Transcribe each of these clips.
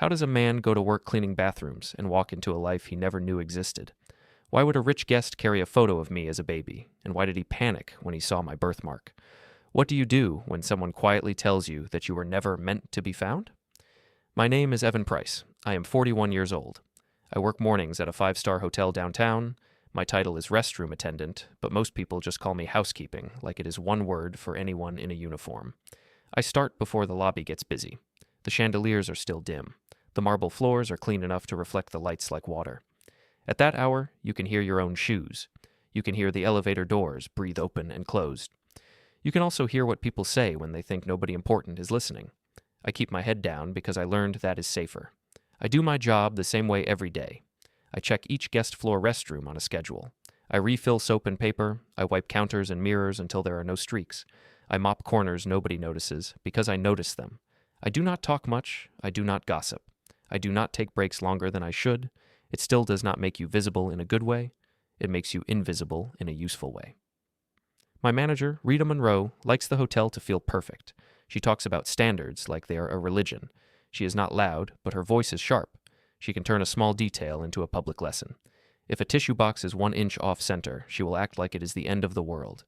How does a man go to work cleaning bathrooms and walk into a life he never knew existed? Why would a rich guest carry a photo of me as a baby? And why did he panic when he saw my birthmark? What do you do when someone quietly tells you that you were never meant to be found? My name is Evan Price. I am 41 years old. I work mornings at a 5-star hotel downtown. My title is restroom attendant, but most people just call me housekeeping, like it is one word for anyone in a uniform. I start before the lobby gets busy. The chandeliers are still dim. The marble floors are clean enough to reflect the lights like water. At that hour, you can hear your own shoes. You can hear the elevator doors breathe open and closed. You can also hear what people say when they think nobody important is listening. I keep my head down because I learned that is safer. I do my job the same way every day. I check each guest floor restroom on a schedule. I refill soap and paper. I wipe counters and mirrors until there are no streaks. I mop corners nobody notices because I notice them. I do not talk much. I do not gossip. I do not take breaks longer than I should. It still does not make you visible in a good way. It makes you invisible in a useful way. My manager, Rita Monroe, likes the hotel to feel perfect. She talks about standards like they are a religion. She is not loud, but her voice is sharp. She can turn a small detail into a public lesson. If a tissue box is 1 inch off center, she will act like it is the end of the world.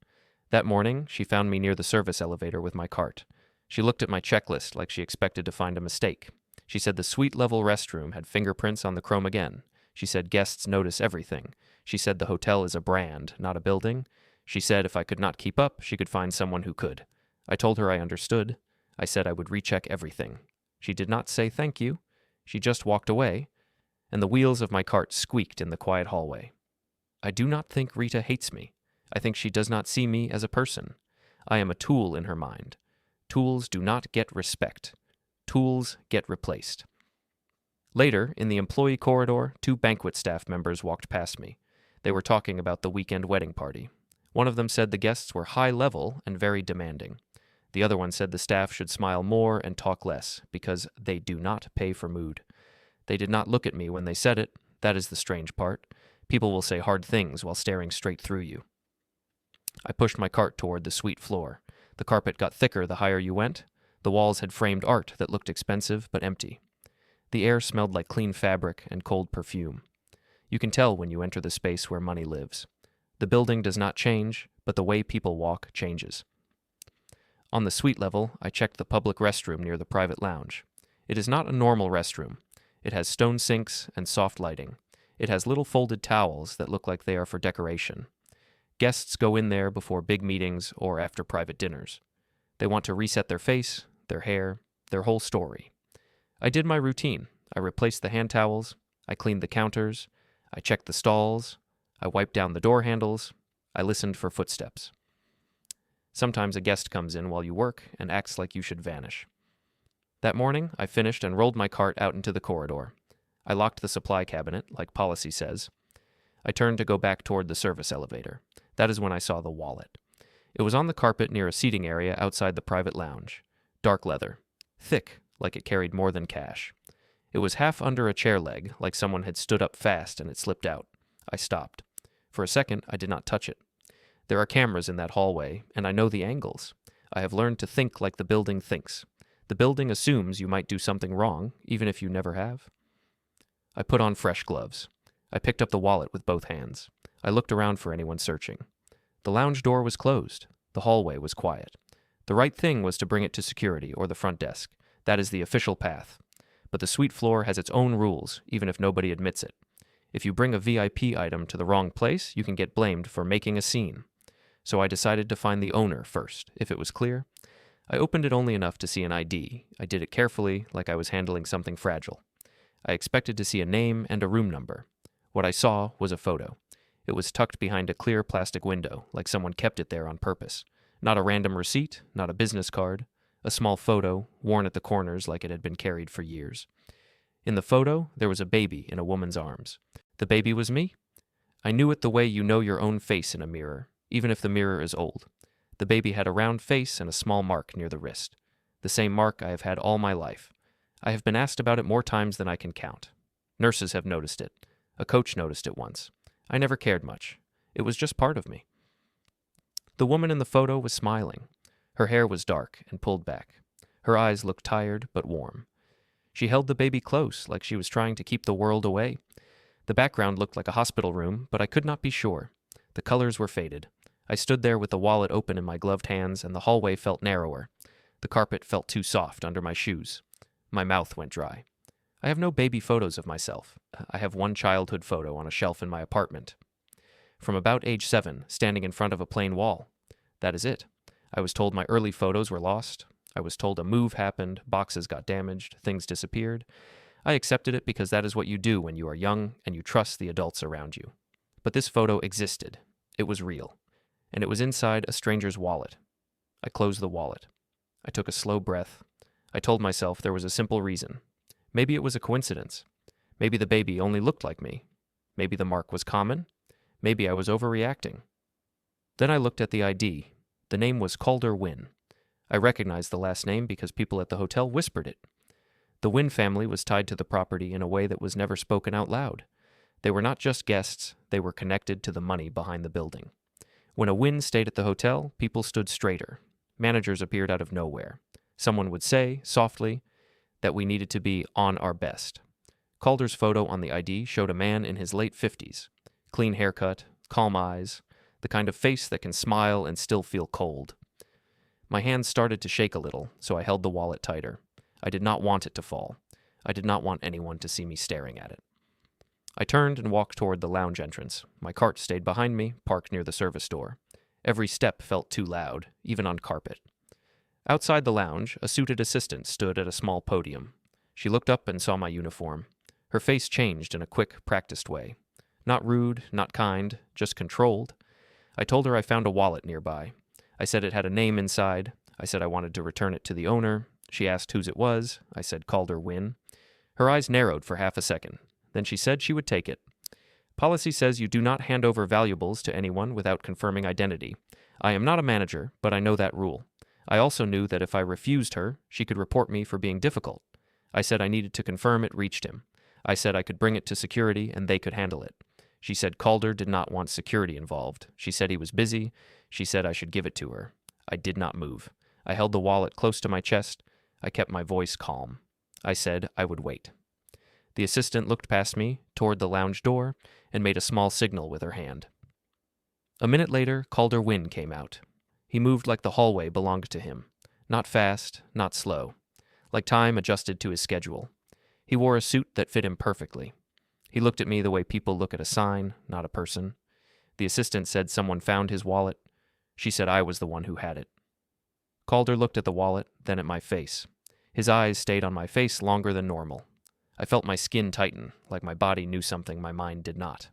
That morning, she found me near the service elevator with my cart. She looked at my checklist like she expected to find a mistake. She said the suite-level restroom had fingerprints on the chrome again. She said guests notice everything. She said the hotel is a brand, not a building. She said if I could not keep up, she could find someone who could. I told her I understood. I said I would recheck everything. She did not say thank you. She just walked away, and the wheels of my cart squeaked in the quiet hallway. I do not think Rita hates me. I think she does not see me as a person. I am a tool in her mind. Tools do not get respect. Tools get replaced. Later, in the employee corridor, 2 banquet staff members walked past me. They were talking about the weekend wedding party. One of them said the guests were high level and very demanding. The other one said the staff should smile more and talk less because they do not pay for mood. They did not look at me when they said it. That is the strange part. People will say hard things while staring straight through you. I pushed my cart toward the suite floor. The carpet got thicker the higher you went. The walls had framed art that looked expensive but empty. The air smelled like clean fabric and cold perfume. You can tell when you enter the space where money lives. The building does not change, but the way people walk changes. On the suite level, I checked the public restroom near the private lounge. It is not a normal restroom. It has stone sinks and soft lighting. It has little folded towels that look like they are for decoration. Guests go in there before big meetings or after private dinners. They want to reset their face, their hair, their whole story. I did my routine. I replaced the hand towels. I cleaned the counters. I checked the stalls. I wiped down the door handles. I listened for footsteps. Sometimes a guest comes in while you work and acts like you should vanish. That morning, I finished and rolled my cart out into the corridor. I locked the supply cabinet, like policy says. I turned to go back toward the service elevator. That is when I saw the wallet. It was on the carpet near a seating area outside the private lounge. Dark leather. Thick, like it carried more than cash. It was half under a chair leg, like someone had stood up fast and it slipped out. I stopped. For a second, I did not touch it. There are cameras in that hallway, and I know the angles. I have learned to think like the building thinks. The building assumes you might do something wrong, even if you never have. I put on fresh gloves. I picked up the wallet with both hands. I looked around for anyone searching. The lounge door was closed. The hallway was quiet. The right thing was to bring it to security or the front desk. That is the official path. But the suite floor has its own rules, even if nobody admits it. If you bring a VIP item to the wrong place, you can get blamed for making a scene. So I decided to find the owner first, if it was clear. I opened it only enough to see an ID. I did it carefully, like I was handling something fragile. I expected to see a name and a room number. What I saw was a photo. It was tucked behind a clear plastic window, like someone kept it there on purpose. Not a random receipt, not a business card. A small photo, worn at the corners like it had been carried for years. In the photo, there was a baby in a woman's arms. The baby was me. I knew it the way you know your own face in a mirror, even if the mirror is old. The baby had a round face and a small mark near the wrist. The same mark I have had all my life. I have been asked about it more times than I can count. Nurses have noticed it. A coach noticed it once. I never cared much. It was just part of me. The woman in the photo was smiling. Her hair was dark and pulled back. Her eyes looked tired but warm. She held the baby close, like she was trying to keep the world away. The background looked like a hospital room, but I could not be sure. The colors were faded. I stood there with the wallet open in my gloved hands, and the hallway felt narrower. The carpet felt too soft under my shoes. My mouth went dry. I have no baby photos of myself. I have one childhood photo on a shelf in my apartment. From about age 7, standing in front of a plain wall. That is it. I was told my early photos were lost. I was told a move happened, boxes got damaged, things disappeared. I accepted it because that is what you do when you are young and you trust the adults around you. But this photo existed. It was real. And it was inside a stranger's wallet. I closed the wallet. I took a slow breath. I told myself there was a simple reason. Maybe it was a coincidence. Maybe the baby only looked like me. Maybe the mark was common. Maybe I was overreacting. Then I looked at the ID. The name was Calder Wynn. I recognized the last name because people at the hotel whispered it. The Wynn family was tied to the property in a way that was never spoken out loud. They were not just guests, they were connected to the money behind the building. When a Wynn stayed at the hotel, people stood straighter. Managers appeared out of nowhere. Someone would say, softly, that we needed to be on our best. Calder's photo on the ID showed a man in his late 50s. Clean haircut, calm eyes, the kind of face that can smile and still feel cold. My hands started to shake a little, so I held the wallet tighter. I did not want it to fall. I did not want anyone to see me staring at it. I turned and walked toward the lounge entrance. My cart stayed behind me, parked near the service door. Every step felt too loud, even on carpet. Outside the lounge, a suited assistant stood at a small podium. She looked up and saw my uniform. Her face changed in a quick, practiced way. Not rude, not kind, just controlled. I told her I found a wallet nearby. I said it had a name inside. I said I wanted to return it to the owner. She asked whose it was. I said Calder Wynn. Her eyes narrowed for half a second. Then she said she would take it. Policy says you do not hand over valuables to anyone without confirming identity. I am not a manager, but I know that rule. I also knew that if I refused her, she could report me for being difficult. I said I needed to confirm it reached him. I said I could bring it to security and they could handle it. She said Calder did not want security involved. She said he was busy. She said I should give it to her. I did not move. I held the wallet close to my chest. I kept my voice calm. I said I would wait. The assistant looked past me, toward the lounge door, and made a small signal with her hand. A minute later, Calder Wynn came out. He moved like the hallway belonged to him. Not fast, not slow. Like time adjusted to his schedule. He wore a suit that fit him perfectly. He looked at me the way people look at a sign, not a person. The assistant said someone found his wallet. She said I was the one who had it. Calder looked at the wallet, then at my face. His eyes stayed on my face longer than normal. I felt my skin tighten, like my body knew something my mind did not.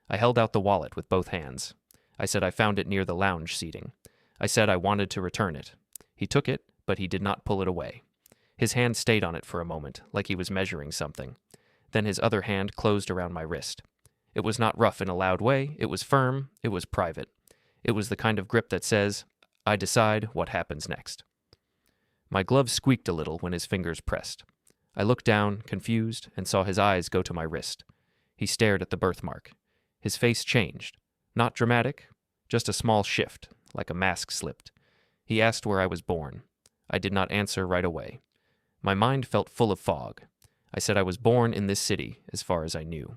I held out the wallet with both hands. I said I found it near the lounge seating. I said I wanted to return it. He took it, but he did not pull it away. His hand stayed on it for a moment, like he was measuring something. Then his other hand closed around my wrist. It was not rough in a loud way. It was firm. It was private. It was the kind of grip that says, I decide what happens next. My glove squeaked a little when his fingers pressed. I looked down, confused, and saw his eyes go to my wrist. He stared at the birthmark. His face changed. Not dramatic, just a small shift, like a mask slipped. He asked where I was born. I did not answer right away. My mind felt full of fog. I said I was born in this city, as far as I knew.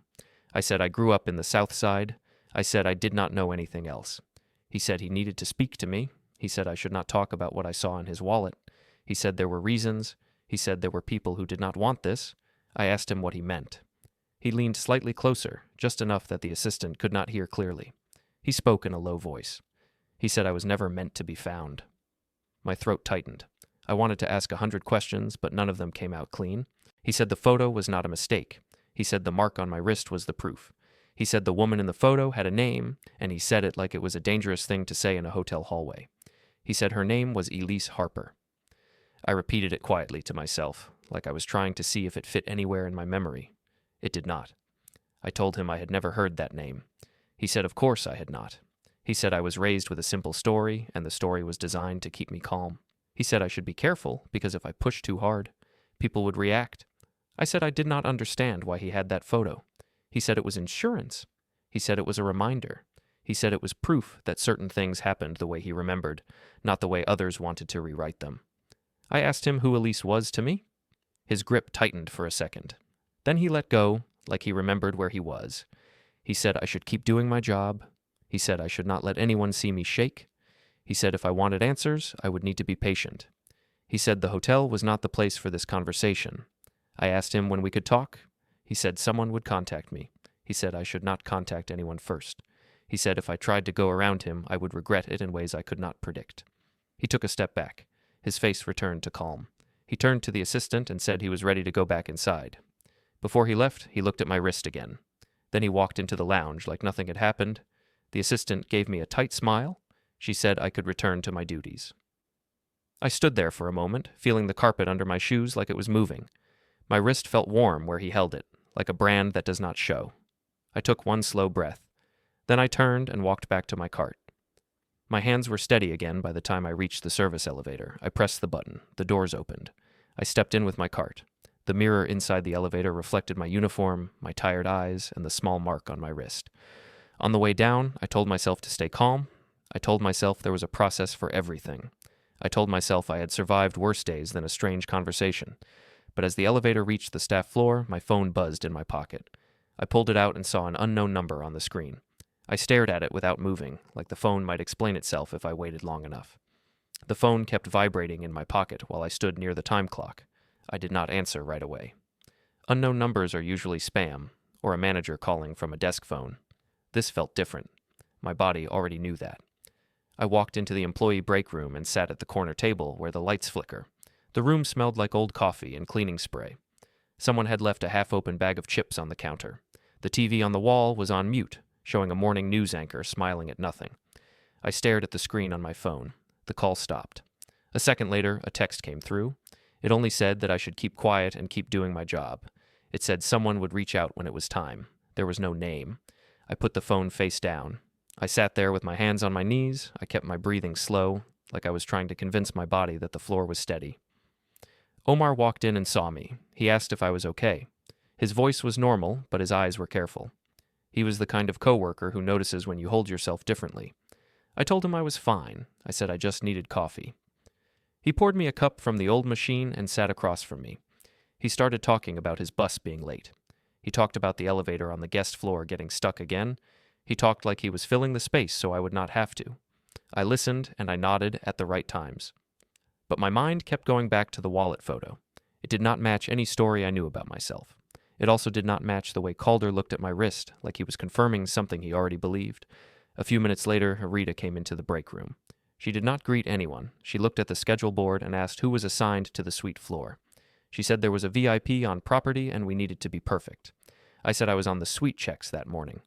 I said I grew up in the South Side. I said I did not know anything else. He said he needed to speak to me. He said I should not talk about what I saw in his wallet. He said there were reasons. He said there were people who did not want this. I asked him what he meant. He leaned slightly closer, just enough that the assistant could not hear clearly. He spoke in a low voice. He said I was never meant to be found. My throat tightened. I wanted to ask 100 questions, but none of them came out clean. He said the photo was not a mistake. He said the mark on my wrist was the proof. He said the woman in the photo had a name, and he said it like it was a dangerous thing to say in a hotel hallway. He said her name was Elise Harper. I repeated it quietly to myself, like I was trying to see if it fit anywhere in my memory. It did not. I told him I had never heard that name. He said of course I had not. He said I was raised with a simple story, and the story was designed to keep me calm. He said I should be careful, because if I pushed too hard, people would react. I said I did not understand why he had that photo. He said it was insurance. He said it was a reminder. He said it was proof that certain things happened the way he remembered, not the way others wanted to rewrite them. I asked him who Elise was to me. His grip tightened for a second. Then he let go, like he remembered where he was. He said I should keep doing my job. He said I should not let anyone see me shake. He said if I wanted answers, I would need to be patient. He said the hotel was not the place for this conversation. I asked him when we could talk. He said someone would contact me. He said I should not contact anyone first. He said if I tried to go around him, I would regret it in ways I could not predict. He took a step back. His face returned to calm. He turned to the assistant and said he was ready to go back inside. Before he left, he looked at my wrist again. Then he walked into the lounge like nothing had happened. The assistant gave me a tight smile. She said I could return to my duties. I stood there for a moment, feeling the carpet under my shoes like it was moving. My wrist felt warm where he held it, like a brand that does not show. I took one slow breath. Then I turned and walked back to my cart. My hands were steady again by the time I reached the service elevator. I pressed the button. The doors opened. I stepped in with my cart. The mirror inside the elevator reflected my uniform, my tired eyes, and the small mark on my wrist. On the way down, I told myself to stay calm. I told myself there was a process for everything. I told myself I had survived worse days than a strange conversation. But as the elevator reached the staff floor, my phone buzzed in my pocket. I pulled it out and saw an unknown number on the screen. I stared at it without moving, like the phone might explain itself if I waited long enough. The phone kept vibrating in my pocket while I stood near the time clock. I did not answer right away. Unknown numbers are usually spam, or a manager calling from a desk phone. This felt different. My body already knew that. I walked into the employee break room and sat at the corner table where the lights flicker. The room smelled like old coffee and cleaning spray. Someone had left a half-open bag of chips on the counter. The TV on the wall was on mute, showing a morning news anchor smiling at nothing. I stared at the screen on my phone. The call stopped. A second later, a text came through. It only said that I should keep quiet and keep doing my job. It said someone would reach out when it was time. There was no name. I put the phone face down. I sat there with my hands on my knees. I kept my breathing slow, like I was trying to convince my body that the floor was steady. Omar walked in and saw me. He asked if I was okay. His voice was normal, but his eyes were careful. He was the kind of coworker who notices when you hold yourself differently. I told him I was fine. I said I just needed coffee. He poured me a cup from the old machine and sat across from me. He started talking about his bus being late. He talked about the elevator on the guest floor getting stuck again. He talked like he was filling the space so I would not have to. I listened and I nodded at the right times. But my mind kept going back to the wallet photo. It did not match any story I knew about myself. It also did not match the way Calder looked at my wrist, like he was confirming something he already believed. A few minutes later, Rita came into the break room. She did not greet anyone. She looked at the schedule board and asked who was assigned to the suite floor. She said there was a VIP on property and we needed to be perfect. I said I was on the suite checks that morning.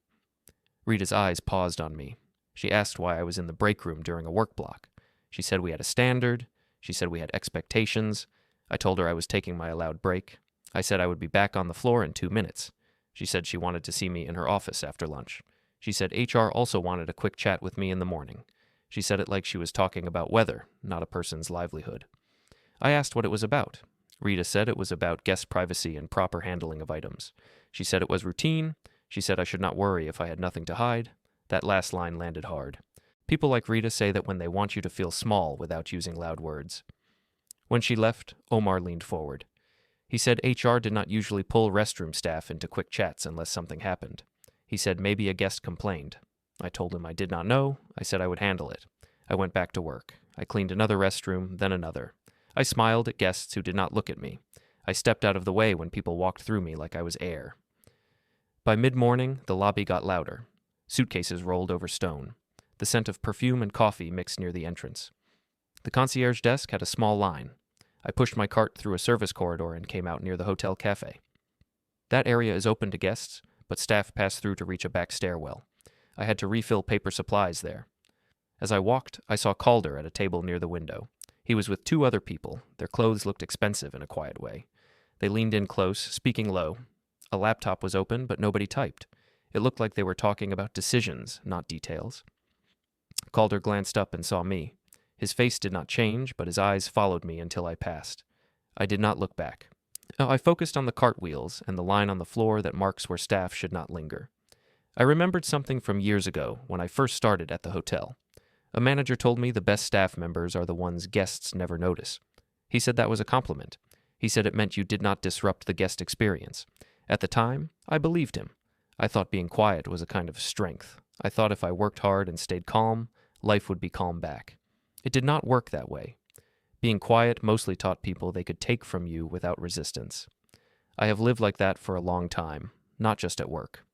Rita's eyes paused on me. She asked why I was in the break room during a work block. She said we had a standard. She said we had expectations. I told her I was taking my allowed break. I said I would be back on the floor in 2 minutes. She said she wanted to see me in her office after lunch. She said HR also wanted a quick chat with me in the morning. She said it like she was talking about weather, not a person's livelihood. I asked what it was about. Rita said it was about guest privacy and proper handling of items. She said it was routine. She said I should not worry if I had nothing to hide. That last line landed hard. People like Rita say that when they want you to feel small without using loud words. When she left, Omar leaned forward. He said HR did not usually pull restroom staff into quick chats unless something happened. He said maybe a guest complained. I told him I did not know. I said I would handle it. I went back to work. I cleaned another restroom, then another. I smiled at guests who did not look at me. I stepped out of the way when people walked through me like I was air. By mid-morning, the lobby got louder. Suitcases rolled over stone. The scent of perfume and coffee mixed near the entrance. The concierge desk had a small line. I pushed my cart through a service corridor and came out near the hotel cafe. That area is open to guests, but staff pass through to reach a back stairwell. I had to refill paper supplies there. As I walked, I saw Calder at a table near the window. He was with 2 other people. Their clothes looked expensive in a quiet way. They leaned in close, speaking low. A laptop was open, but nobody typed. It looked like they were talking about decisions, not details. Calder glanced up and saw me. His face did not change, but his eyes followed me until I passed. I did not look back. I focused on the cartwheels and the line on the floor that marks where staff should not linger. I remembered something from years ago when I first started at the hotel. A manager told me the best staff members are the ones guests never notice. He said that was a compliment. He said it meant you did not disrupt the guest experience. At the time, I believed him. I thought being quiet was a kind of strength. I thought if I worked hard and stayed calm, life would be calm back. It did not work that way. Being quiet mostly taught people they could take from you without resistance. I have lived like that for a long time, not just at work.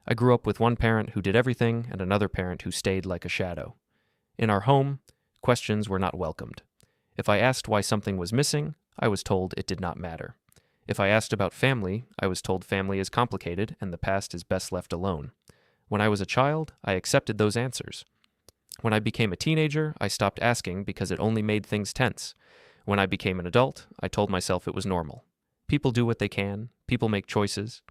I grew up with one parent who did everything and another parent who stayed like a shadow. In our home, questions were not welcomed. If I asked why something was missing, I was told it did not matter. If I asked about family, I was told family is complicated and the past is best left alone. When I was a child, I accepted those answers. When I became a teenager, I stopped asking because it only made things tense. When I became an adult, I told myself it was normal. People do what they can. People make choices.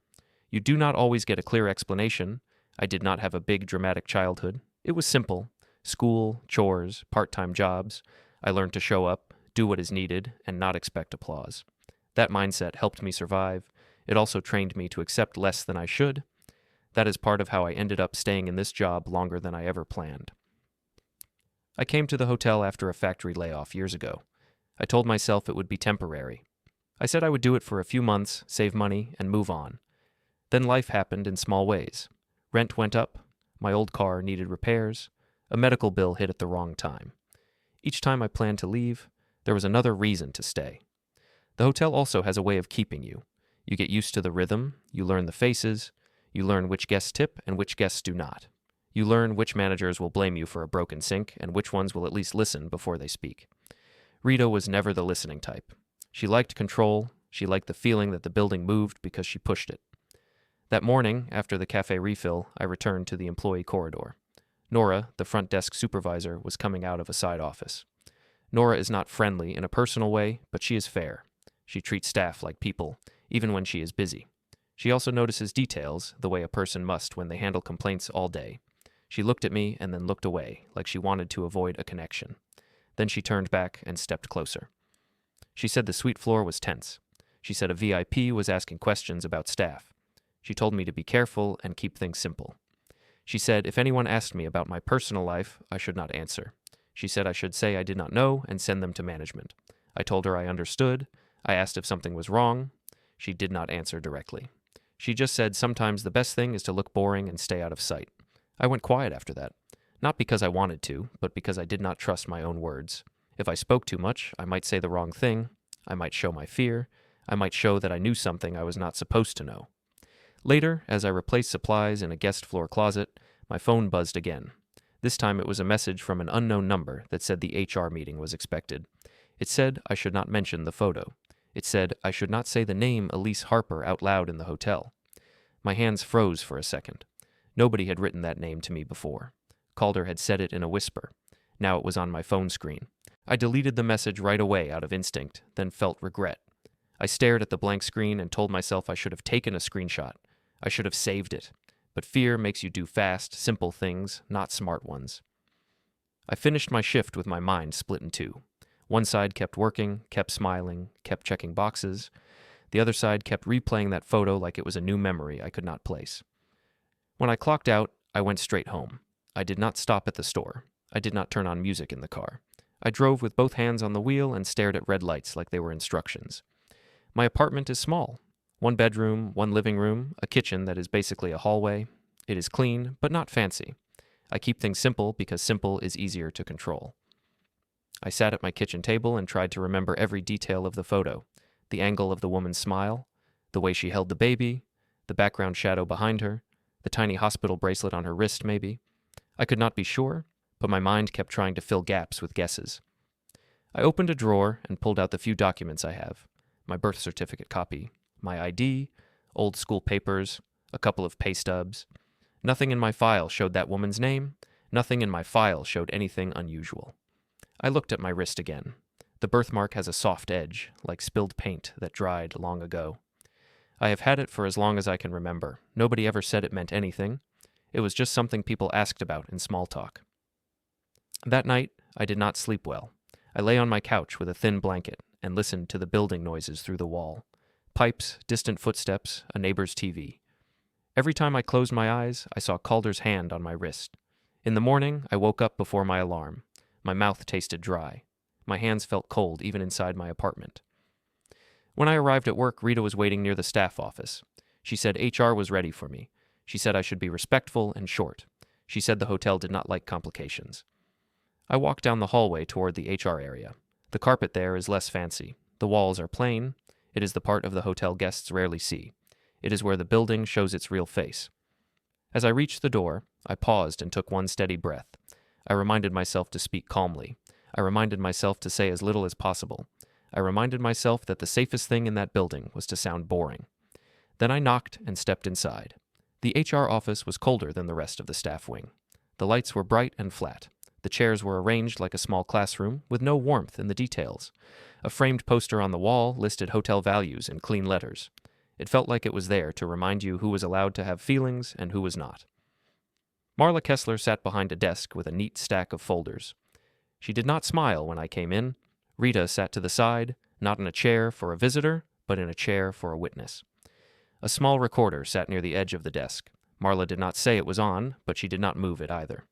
You do not always get a clear explanation. I did not have a big, dramatic childhood. It was simple. School, chores, part-time jobs. I learned to show up, do what is needed, and not expect applause. That mindset helped me survive. It also trained me to accept less than I should. That is part of how I ended up staying in this job longer than I ever planned. I came to the hotel after a factory layoff years ago. I told myself it would be temporary. I said I would do it for a few months, save money, and move on. Then life happened in small ways. Rent went up, my old car needed repairs, a medical bill hit at the wrong time. Each time I planned to leave, there was another reason to stay. The hotel also has a way of keeping you. You get used to the rhythm, you learn the faces, you learn which guests tip and which guests do not. You learn which managers will blame you for a broken sink and which ones will at least listen before they speak. Rita was never the listening type. She liked control, she liked the feeling that the building moved because she pushed it. That morning, after the cafe refill, I returned to the employee corridor. Nora, the front desk supervisor, was coming out of a side office. Nora is not friendly in a personal way, but she is fair. She treats staff like people, even when she is busy. She also notices details, the way a person must when they handle complaints all day. She looked at me and then looked away, like she wanted to avoid a connection. Then she turned back and stepped closer. She said the suite floor was tense. She said a VIP was asking questions about staff. She told me to be careful and keep things simple. She said if anyone asked me about my personal life, I should not answer. She said I should say I did not know and send them to management. I told her I understood. I asked if something was wrong. She did not answer directly. She just said sometimes the best thing is to look boring and stay out of sight. I went quiet after that. Not because I wanted to, but because I did not trust my own words. If I spoke too much, I might say the wrong thing. I might show my fear. I might show that I knew something I was not supposed to know. Later, as I replaced supplies in a guest floor closet, my phone buzzed again. This time it was a message from an unknown number that said the HR meeting was expected. It said I should not mention the photo. It said I should not say the name Elise Harper out loud in the hotel. My hands froze for a second. Nobody had written that name to me before. Calder had said it in a whisper. Now it was on my phone screen. I deleted the message right away out of instinct, then felt regret. I stared at the blank screen and told myself I should have taken a screenshot. I should have saved it. But fear makes you do fast, simple things, not smart ones. I finished my shift with my mind split in two. One side kept working, kept smiling, kept checking boxes. The other side kept replaying that photo like it was a new memory I could not place. When I clocked out, I went straight home. I did not stop at the store. I did not turn on music in the car. I drove with both hands on the wheel and stared at red lights like they were instructions. My apartment is small. 1 bedroom, 1 living room, a kitchen that is basically a hallway. It is clean, but not fancy. I keep things simple because simple is easier to control. I sat at my kitchen table and tried to remember every detail of the photo. The angle of the woman's smile, the way she held the baby, the background shadow behind her, the tiny hospital bracelet on her wrist maybe. I could not be sure, but my mind kept trying to fill gaps with guesses. I opened a drawer and pulled out the few documents I have. My birth certificate copy, my ID, old school papers, a couple of pay stubs. Nothing in my file showed that woman's name. Nothing in my file showed anything unusual. I looked at my wrist again. The birthmark has a soft edge, like spilled paint that dried long ago. I have had it for as long as I can remember. Nobody ever said it meant anything. It was just something people asked about in small talk. That night, I did not sleep well. I lay on my couch with a thin blanket and listened to the building noises through the wall. Pipes, distant footsteps, a neighbor's TV. Every time I closed my eyes, I saw Calder's hand on my wrist. In the morning, I woke up before my alarm. My mouth tasted dry. My hands felt cold even inside my apartment. When I arrived at work, Rita was waiting near the staff office. She said HR was ready for me. She said I should be respectful and short. She said the hotel did not like complications. I walked down the hallway toward the HR area. The carpet there is less fancy. The walls are plain. It is the part of the hotel guests rarely see. It is where the building shows its real face. As I reached the door, I paused and took one steady breath. I reminded myself to speak calmly. I reminded myself to say as little as possible. I reminded myself that the safest thing in that building was to sound boring. Then I knocked and stepped inside. The HR office was colder than the rest of the staff wing. The lights were bright and flat. The chairs were arranged like a small classroom, with no warmth in the details. A framed poster on the wall listed hotel values in clean letters. It felt like it was there to remind you who was allowed to have feelings and who was not. Marla Kessler sat behind a desk with a neat stack of folders. She did not smile when I came in. Rita sat to the side, not in a chair for a visitor, but in a chair for a witness. A small recorder sat near the edge of the desk. Marla did not say it was on, but she did not move it either.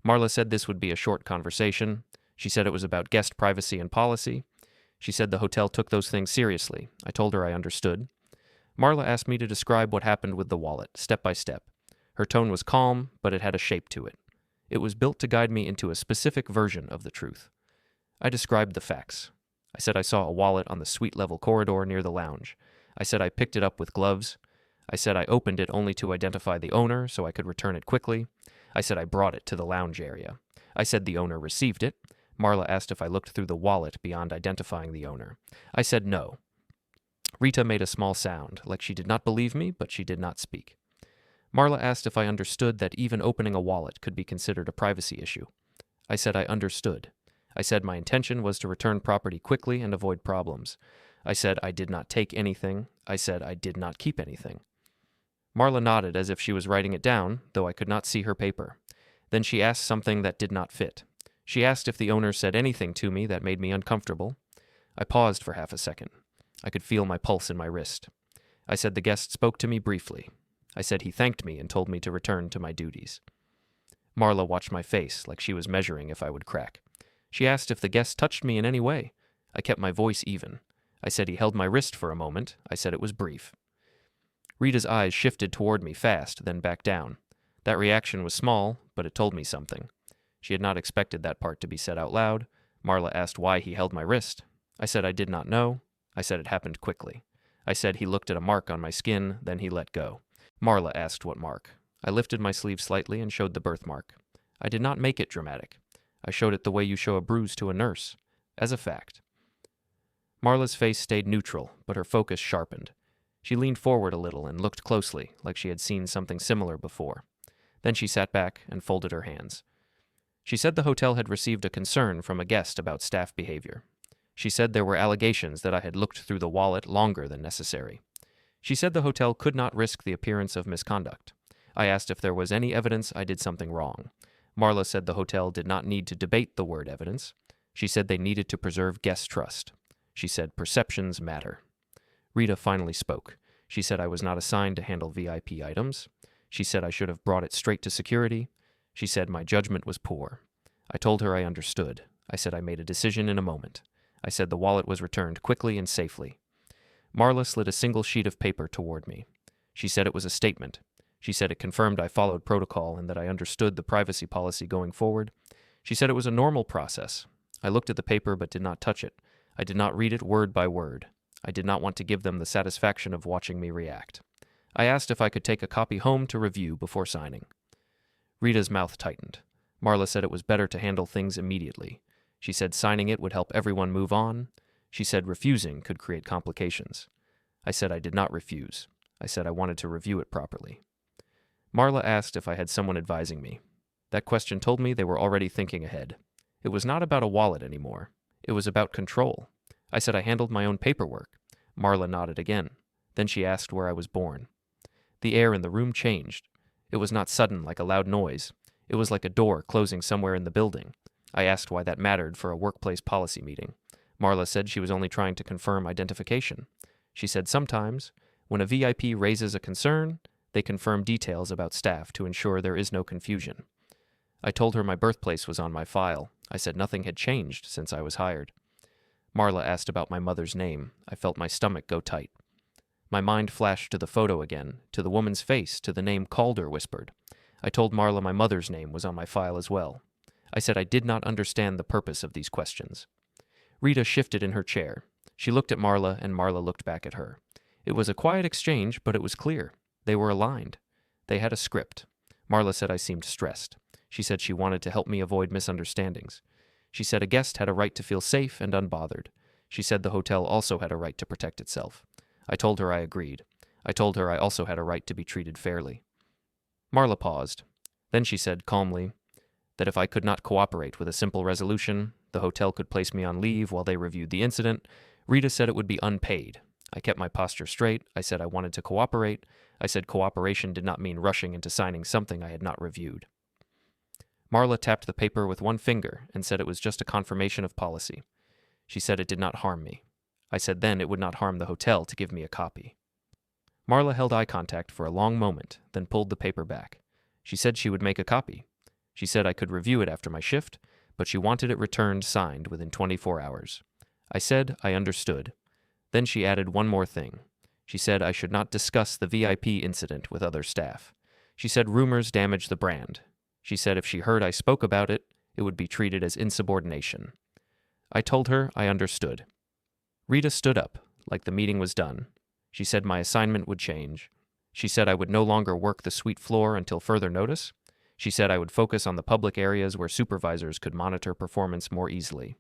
Marla said this would be a short conversation. She said it was about guest privacy and policy. She said the hotel took those things seriously. I told her I understood. Marla asked me to describe what happened with the wallet, step by step. Her tone was calm, but it had a shape to it. It was built to guide me into a specific version of the truth. I described the facts. I said I saw a wallet on the suite-level corridor near the lounge. I said I picked it up with gloves. I said I opened it only to identify the owner so I could return it quickly. I said I brought it to the lounge area. I said the owner received it. Marla asked if I looked through the wallet beyond identifying the owner. I said no. Rita made a small sound, like she did not believe me, but she did not speak. Marla asked if I understood that even opening a wallet could be considered a privacy issue. I said I understood. I said my intention was to return property quickly and avoid problems. I said I did not take anything. I said I did not keep anything. Marla nodded as if she was writing it down, though I could not see her paper. Then she asked something that did not fit. She asked if the owner said anything to me that made me uncomfortable. I paused for half a second. I could feel my pulse in my wrist. I said the guest spoke to me briefly. I said he thanked me and told me to return to my duties. Marla watched my face like she was measuring if I would crack. She asked if the guest touched me in any way. I kept my voice even. I said he held my wrist for a moment. I said it was brief. Rita's eyes shifted toward me fast, then back down. That reaction was small, but it told me something. She had not expected that part to be said out loud. Marla asked why he held my wrist. I said I did not know. I said it happened quickly. I said he looked at a mark on my skin, then he let go. Marla asked what mark. I lifted my sleeve slightly and showed the birthmark. I did not make it dramatic. I showed it the way you show a bruise to a nurse, as a fact. Marla's face stayed neutral, but her focus sharpened. She leaned forward a little and looked closely, like she had seen something similar before. Then she sat back and folded her hands. She said the hotel had received a concern from a guest about staff behavior. She said there were allegations that I had looked through the wallet longer than necessary. She said the hotel could not risk the appearance of misconduct. I asked if there was any evidence I did something wrong. Marla said the hotel did not need to debate the word evidence. She said they needed to preserve guest trust. She said perceptions matter. Rita finally spoke. She said I was not assigned to handle VIP items. She said I should have brought it straight to security. She said my judgment was poor. I told her I understood. I said I made a decision in a moment. I said the wallet was returned quickly and safely. Marla slid a single sheet of paper toward me. She said it was a statement. She said it confirmed I followed protocol and that I understood the privacy policy going forward. She said it was a normal process. I looked at the paper but did not touch it. I did not read it word by word. I did not want to give them the satisfaction of watching me react. I asked if I could take a copy home to review before signing. Rita's mouth tightened. Marla said it was better to handle things immediately. She said signing it would help everyone move on. She said refusing could create complications. I said I did not refuse. I said I wanted to review it properly. Marla asked if I had someone advising me. That question told me they were already thinking ahead. It was not about a wallet anymore. It was about control. I said I handled my own paperwork. Marla nodded again. Then she asked where I was born. The air in the room changed. It was not sudden like a loud noise. It was like a door closing somewhere in the building. I asked why that mattered for a workplace policy meeting. Marla said she was only trying to confirm identification. She said sometimes, when a VIP raises a concern, they confirm details about staff to ensure there is no confusion. I told her my birthplace was on my file. I said nothing had changed since I was hired. Marla asked about my mother's name. I felt my stomach go tight. My mind flashed to the photo again, to the woman's face, to the name Calder whispered. I told Marla my mother's name was on my file as well. I said I did not understand the purpose of these questions. Rita shifted in her chair. She looked at Marla, and Marla looked back at her. It was a quiet exchange, but it was clear. They were aligned. They had a script. Marla said I seemed stressed. She said she wanted to help me avoid misunderstandings. She said a guest had a right to feel safe and unbothered. She said the hotel also had a right to protect itself. I told her I agreed. I told her I also had a right to be treated fairly. Marla paused. Then she said calmly that if I could not cooperate with a simple resolution, the hotel could place me on leave while they reviewed the incident. Rita said it would be unpaid. I kept my posture straight. I said I wanted to cooperate. I said cooperation did not mean rushing into signing something I had not reviewed. Marla tapped the paper with one finger and said it was just a confirmation of policy. She said it did not harm me. I said then it would not harm the hotel to give me a copy. Marla held eye contact for a long moment, then pulled the paper back. She said she would make a copy. She said I could review it after my shift, but she wanted it returned signed within 24 hours. I said I understood. Then she added one more thing. She said I should not discuss the VIP incident with other staff. She said rumors damage the brand. She said if she heard I spoke about it, it would be treated as insubordination. I told her I understood. Rita stood up, like the meeting was done. She said my assignment would change. She said I would no longer work the suite floor until further notice. She said I would focus on the public areas where supervisors could monitor performance more easily.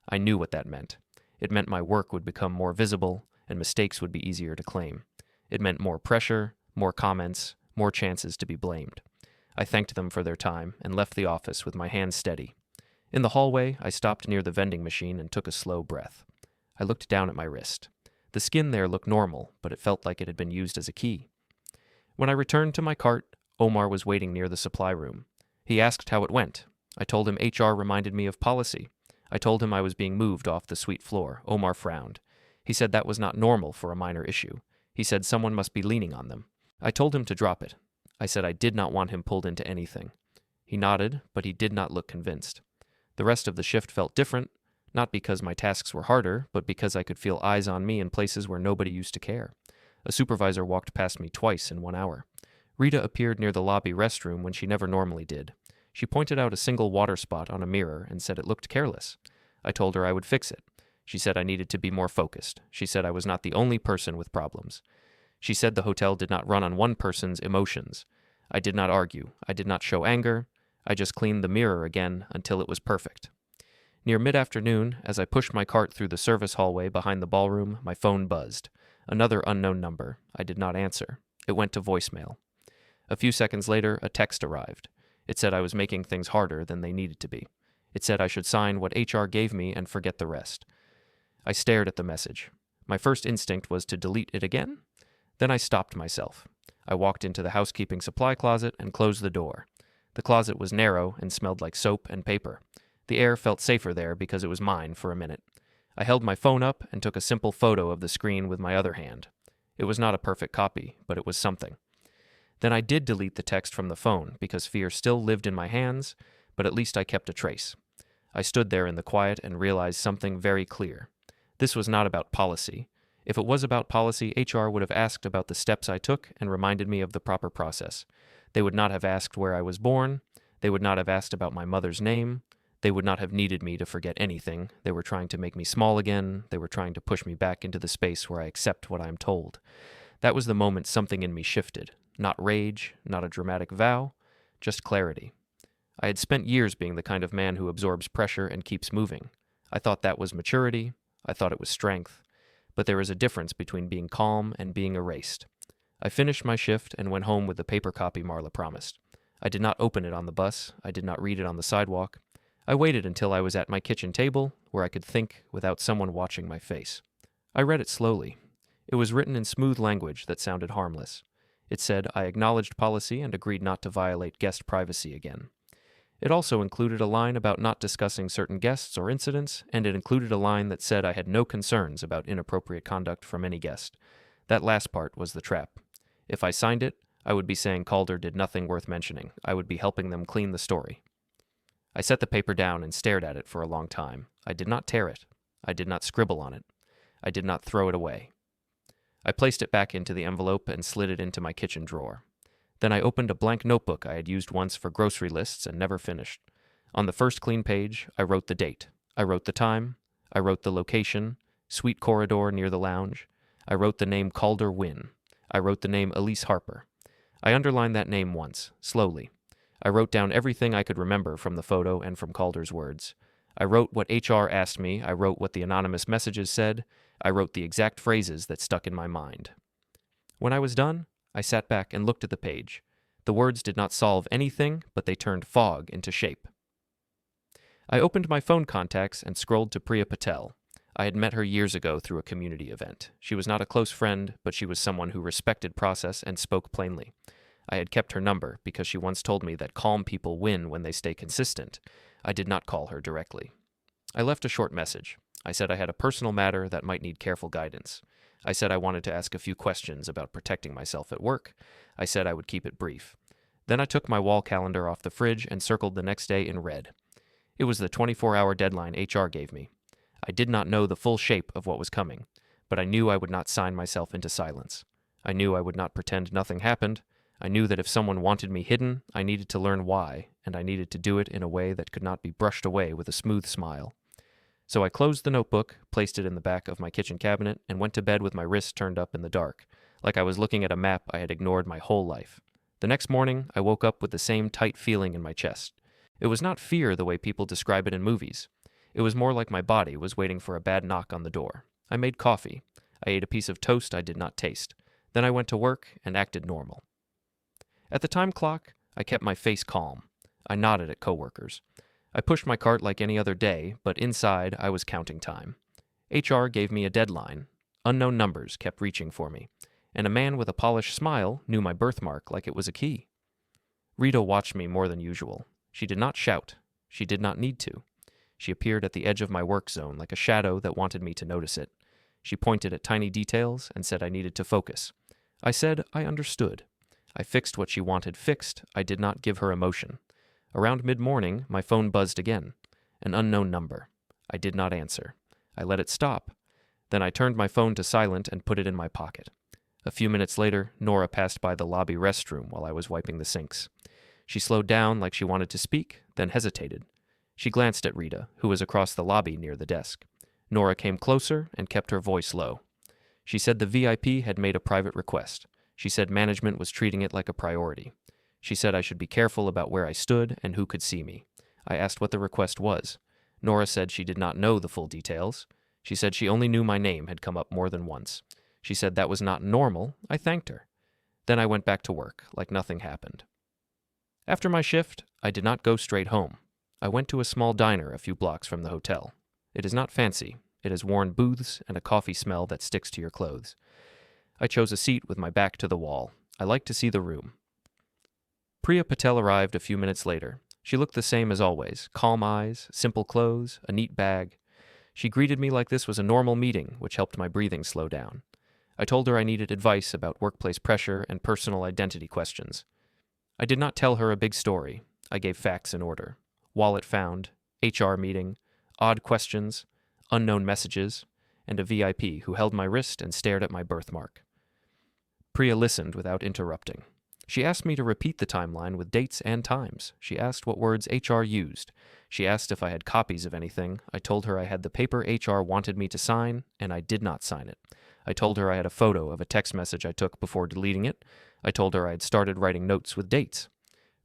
I knew what that meant. It meant my work would become more visible, and mistakes would be easier to claim. It meant more pressure, more comments, more chances to be blamed. I thanked them for their time and left the office with my hands steady. In the hallway, I stopped near the vending machine and took a slow breath. I looked down at my wrist. The skin there looked normal, but it felt like it had been used as a key. When I returned to my cart, Omar was waiting near the supply room. He asked how it went. I told him HR reminded me of policy. I told him I was being moved off the suite floor. Omar frowned. He said that was not normal for a minor issue. He said someone must be leaning on them. I told him to drop it. I said I did not want him pulled into anything. He nodded, but he did not look convinced. The rest of the shift felt different, not because my tasks were harder, but because I could feel eyes on me in places where nobody used to care. A supervisor walked past me twice in 1 hour. Rita appeared near the lobby restroom when she never normally did. She pointed out a single water spot on a mirror and said it looked careless. I told her I would fix it. She said I needed to be more focused. She said I was not the only person with problems. She said the hotel did not run on one person's emotions. I did not argue. I did not show anger. I just cleaned the mirror again until it was perfect. Near mid-afternoon, as I pushed my cart through the service hallway behind the ballroom, my phone buzzed. Another unknown number. I did not answer. It went to voicemail. A few seconds later, a text arrived. It said I was making things harder than they needed to be. It said I should sign what HR gave me and forget the rest. I stared at the message. My first instinct was to delete it again. Then I stopped myself. I walked into the housekeeping supply closet and closed the door. The closet was narrow and smelled like soap and paper. The air felt safer there because it was mine for a minute. I held my phone up and took a simple photo of the screen with my other hand. It was not a perfect copy, but it was something. Then I did delete the text from the phone because fear still lived in my hands, but at least I kept a trace. I stood there in the quiet and realized something very clear. This was not about policy. If it was about policy, HR would have asked about the steps I took and reminded me of the proper process. They would not have asked where I was born. They would not have asked about my mother's name. They would not have needed me to forget anything. They were trying to make me small again. They were trying to push me back into the space where I accept what I am told. That was the moment something in me shifted. Not rage, not a dramatic vow, just clarity. I had spent years being the kind of man who absorbs pressure and keeps moving. I thought that was maturity. I thought it was strength. But there is a difference between being calm and being erased. I finished my shift and went home with the paper copy Marla promised. I did not open it on the bus. I did not read it on the sidewalk. I waited until I was at my kitchen table, where I could think without someone watching my face. I read it slowly. It was written in smooth language that sounded harmless. It said I acknowledged policy and agreed not to violate guest privacy again. It also included a line about not discussing certain guests or incidents, and it included a line that said I had no concerns about inappropriate conduct from any guest. That last part was the trap. If I signed it, I would be saying Calder did nothing worth mentioning. I would be helping them clean the story. I set the paper down and stared at it for a long time. I did not tear it. I did not scribble on it. I did not throw it away. I placed it back into the envelope and slid it into my kitchen drawer. Then I opened a blank notebook I had used once for grocery lists and never finished. On the first clean page, I wrote the date. I wrote the time. I wrote the location, suite corridor near the lounge. I wrote the name Calder Wynn. I wrote the name Elise Harper. I underlined that name once, slowly. I wrote down everything I could remember from the photo and from Calder's words. I wrote what HR asked me. I wrote what the anonymous messages said. I wrote the exact phrases that stuck in my mind. When I was done, I sat back and looked at the page. The words did not solve anything, but they turned fog into shape. I opened my phone contacts and scrolled to Priya Patel. I had met her years ago through a community event. She was not a close friend, but she was someone who respected process and spoke plainly. I had kept her number because she once told me that calm people win when they stay consistent. I did not call her directly. I left a short message. I said I had a personal matter that might need careful guidance. I said I wanted to ask a few questions about protecting myself at work. I said I would keep it brief. Then I took my wall calendar off the fridge and circled the next day in red. It was the 24-hour deadline HR gave me. I did not know the full shape of what was coming, but I knew I would not sign myself into silence. I knew I would not pretend nothing happened. I knew that if someone wanted me hidden, I needed to learn why, and I needed to do it in a way that could not be brushed away with a smooth smile. So I closed the notebook, placed it in the back of my kitchen cabinet, and went to bed with my wrist turned up in the dark, like I was looking at a map I had ignored my whole life. The next morning, I woke up with the same tight feeling in my chest. It was not fear the way people describe it in movies. It was more like my body was waiting for a bad knock on the door. I made coffee. I ate a piece of toast I did not taste. Then I went to work and acted normal. At the time clock, I kept my face calm. I nodded at coworkers. I pushed my cart like any other day, but inside I was counting time. HR gave me a deadline. Unknown numbers kept reaching for me, and a man with a polished smile knew my birthmark like it was a key. Rita watched me more than usual. She did not shout. She did not need to. She appeared at the edge of my work zone like a shadow that wanted me to notice it. She pointed at tiny details and said I needed to focus. I said I understood. I fixed what she wanted fixed. I did not give her emotion. Around mid-morning, my phone buzzed again. An unknown number. I did not answer. I let it stop. Then I turned my phone to silent and put it in my pocket. A few minutes later, Nora passed by the lobby restroom while I was wiping the sinks. She slowed down like she wanted to speak, then hesitated. She glanced at Rita, who was across the lobby near the desk. Nora came closer and kept her voice low. She said the VIP had made a private request. She said management was treating it like a priority. She said I should be careful about where I stood and who could see me. I asked what the request was. Nora said she did not know the full details. She said she only knew my name had come up more than once. She said that was not normal. I thanked her. Then I went back to work, like nothing happened. After my shift, I did not go straight home. I went to a small diner a few blocks from the hotel. It is not fancy. It has worn booths and a coffee smell that sticks to your clothes. I chose a seat with my back to the wall. I liked to see the room. Priya Patel arrived a few minutes later. She looked the same as always, calm eyes, simple clothes, a neat bag. She greeted me like this was a normal meeting, which helped my breathing slow down. I told her I needed advice about workplace pressure and personal identity questions. I did not tell her a big story. I gave facts in order. Wallet found, HR meeting, odd questions, unknown messages, and a VIP who held my wrist and stared at my birthmark. Priya listened without interrupting. She asked me to repeat the timeline with dates and times. She asked what words HR used. She asked if I had copies of anything. I told her I had the paper HR wanted me to sign, and I did not sign it. I told her I had a photo of a text message I took before deleting it. I told her I had started writing notes with dates.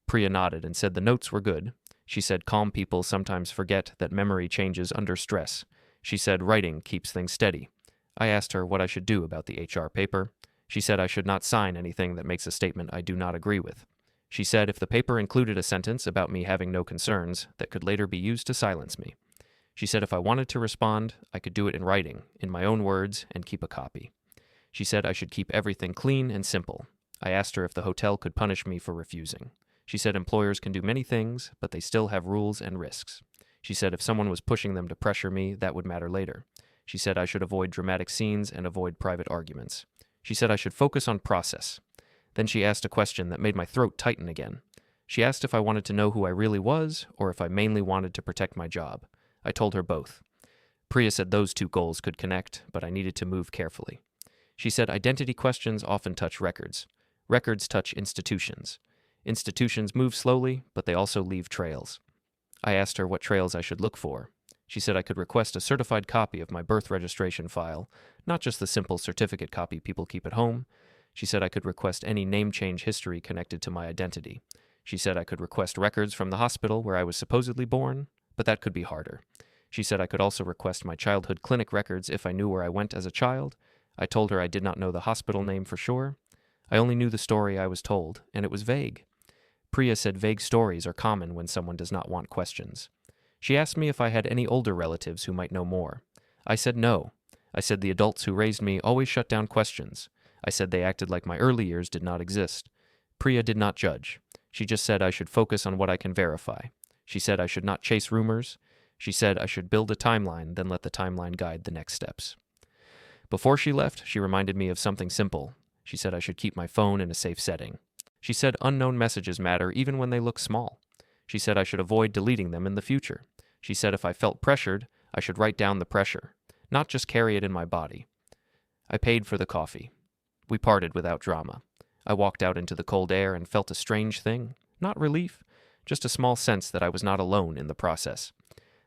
Priya nodded and said the notes were good. She said calm people sometimes forget that memory changes under stress. She said writing keeps things steady. I asked her what I should do about the HR paper. She said I should not sign anything that makes a statement I do not agree with. She said if the paper included a sentence about me having no concerns that could later be used to silence me. She said if I wanted to respond, I could do it in writing, in my own words, and keep a copy. She said I should keep everything clean and simple. I asked her if the hotel could punish me for refusing. She said employers can do many things, but they still have rules and risks. She said if someone was pushing them to pressure me, that would matter later. She said I should avoid dramatic scenes and avoid private arguments. She said I should focus on process. Then she asked a question that made my throat tighten again. She asked if I wanted to know who I really was, or if I mainly wanted to protect my job. I told her both. Priya said those two goals could connect, but I needed to move carefully. She said identity questions often touch records. Records touch institutions. Institutions move slowly, but they also leave trails. I asked her what trails I should look for. She said I could request a certified copy of my birth registration file, not just the simple certificate copy people keep at home. She said I could request any name change history connected to my identity. She said I could request records from the hospital where I was supposedly born, but that could be harder. She said I could also request my childhood clinic records if I knew where I went as a child. I told her I did not know the hospital name for sure. I only knew the story I was told, and it was vague. Priya said vague stories are common when someone does not want questions. She asked me if I had any older relatives who might know more. I said no. I said the adults who raised me always shut down questions. I said they acted like my early years did not exist. Priya did not judge. She just said I should focus on what I can verify. She said I should not chase rumors. She said I should build a timeline, then let the timeline guide the next steps. Before she left, she reminded me of something simple. She said I should keep my phone in a safe setting. She said unknown messages matter even when they look small. She said I should avoid deleting them in the future. She said if I felt pressured, I should write down the pressure, not just carry it in my body. I paid for the coffee. We parted without drama. I walked out into the cold air and felt a strange thing. Not relief, just a small sense that I was not alone in the process.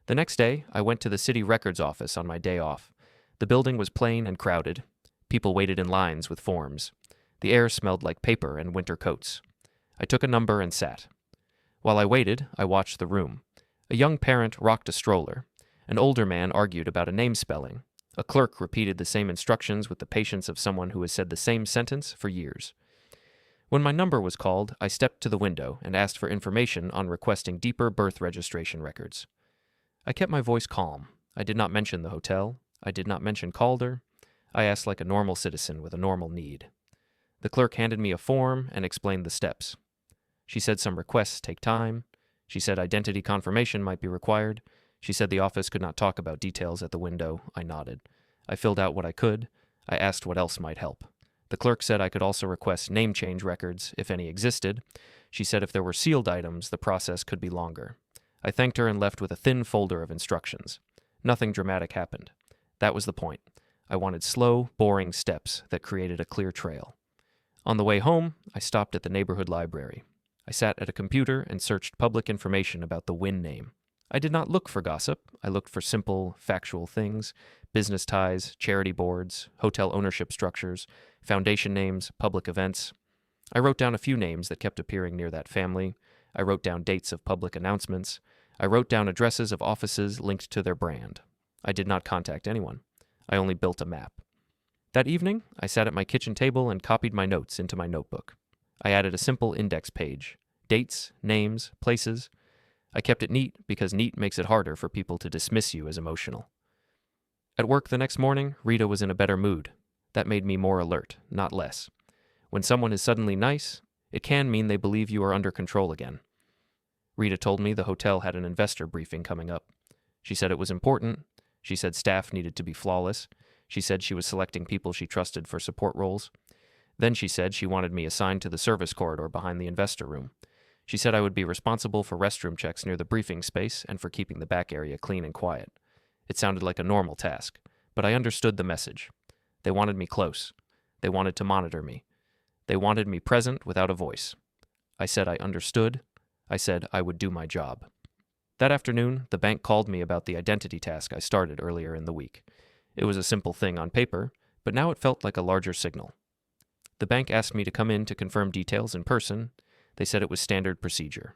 The next day, I went to the city records office on my day off. The building was plain and crowded. People waited in lines with forms. The air smelled like paper and winter coats. I took a number and sat. While I waited, I watched the room. A young parent rocked a stroller. An older man argued about a name spelling. A clerk repeated the same instructions with the patience of someone who has said the same sentence for years. When my number was called, I stepped to the window and asked for information on requesting deeper birth registration records. I kept my voice calm. I did not mention the hotel. I did not mention Calder. I asked like a normal citizen with a normal need. The clerk handed me a form and explained the steps. She said some requests take time. She said identity confirmation might be required. She said the office could not talk about details at the window. I nodded. I filled out what I could. I asked what else might help. The clerk said I could also request name change records, if any existed. She said if there were sealed items, the process could be longer. I thanked her and left with a thin folder of instructions. Nothing dramatic happened. That was the point. I wanted slow, boring steps that created a clear trail. On the way home, I stopped at the neighborhood library. I sat at a computer and searched public information about the Wynn name. I did not look for gossip. I looked for simple, factual things: business ties, charity boards, hotel ownership structures, foundation names, public events. I wrote down a few names that kept appearing near that family. I wrote down dates of public announcements. I wrote down addresses of offices linked to their brand. I did not contact anyone. I only built a map. That evening, I sat at my kitchen table and copied my notes into my notebook. I added a simple index page: dates, names, places. I kept it neat because neat makes it harder for people to dismiss you as emotional. At work the next morning, Rita was in a better mood. That made me more alert, not less. When someone is suddenly nice, it can mean they believe you are under control again. Rita told me the hotel had an investor briefing coming up. She said it was important. She said staff needed to be flawless. She said she was selecting people she trusted for support roles. Then she said she wanted me assigned to the service corridor behind the investor room. She said I would be responsible for restroom checks near the briefing space and for keeping the back area clean and quiet. It sounded like a normal task, but I understood the message. They wanted me close. They wanted to monitor me. They wanted me present without a voice. I said I understood. I said I would do my job. That afternoon, the bank called me about the identity task I started earlier in the week. It was a simple thing on paper, but now it felt like a larger signal. The bank asked me to come in to confirm details in person. They said it was standard procedure.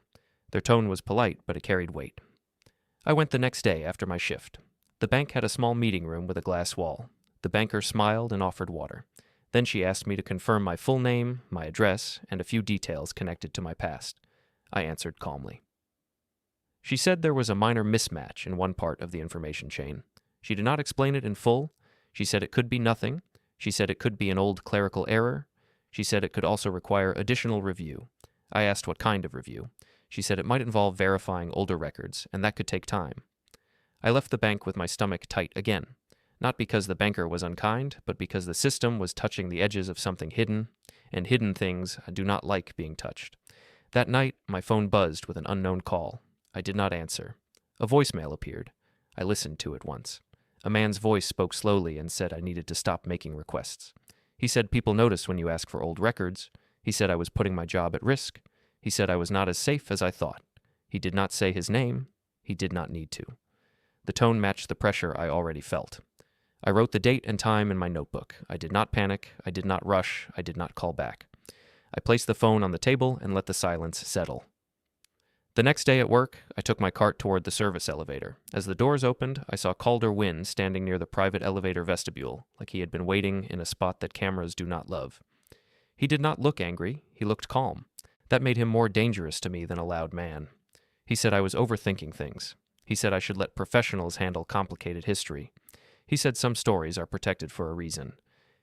Their tone was polite, but it carried weight. I went the next day after my shift. The bank had a small meeting room with a glass wall. The banker smiled and offered water. Then she asked me to confirm my full name, my address, and a few details connected to my past. I answered calmly. She said there was a minor mismatch in one part of the information chain. She did not explain it in full. She said it could be nothing. She said it could be an old clerical error. She said it could also require additional review. I asked what kind of review. She said it might involve verifying older records, and that could take time. I left the bank with my stomach tight again, not because the banker was unkind, but because the system was touching the edges of something hidden, and hidden things do not like being touched. That night, my phone buzzed with an unknown call. I did not answer. A voicemail appeared. I listened to it once. A man's voice spoke slowly and said I needed to stop making requests. He said people notice when you ask for old records. He said I was putting my job at risk. He said I was not as safe as I thought. He did not say his name. He did not need to. The tone matched the pressure I already felt. I wrote the date and time in my notebook. I did not panic. I did not rush. I did not call back. I placed the phone on the table and let the silence settle. The next day at work, I took my cart toward the service elevator. As the doors opened, I saw Calder Wynn standing near the private elevator vestibule, like he had been waiting in a spot that cameras do not love. He did not look angry. He looked calm. That made him more dangerous to me than a loud man. He said I was overthinking things. He said I should let professionals handle complicated history. He said some stories are protected for a reason.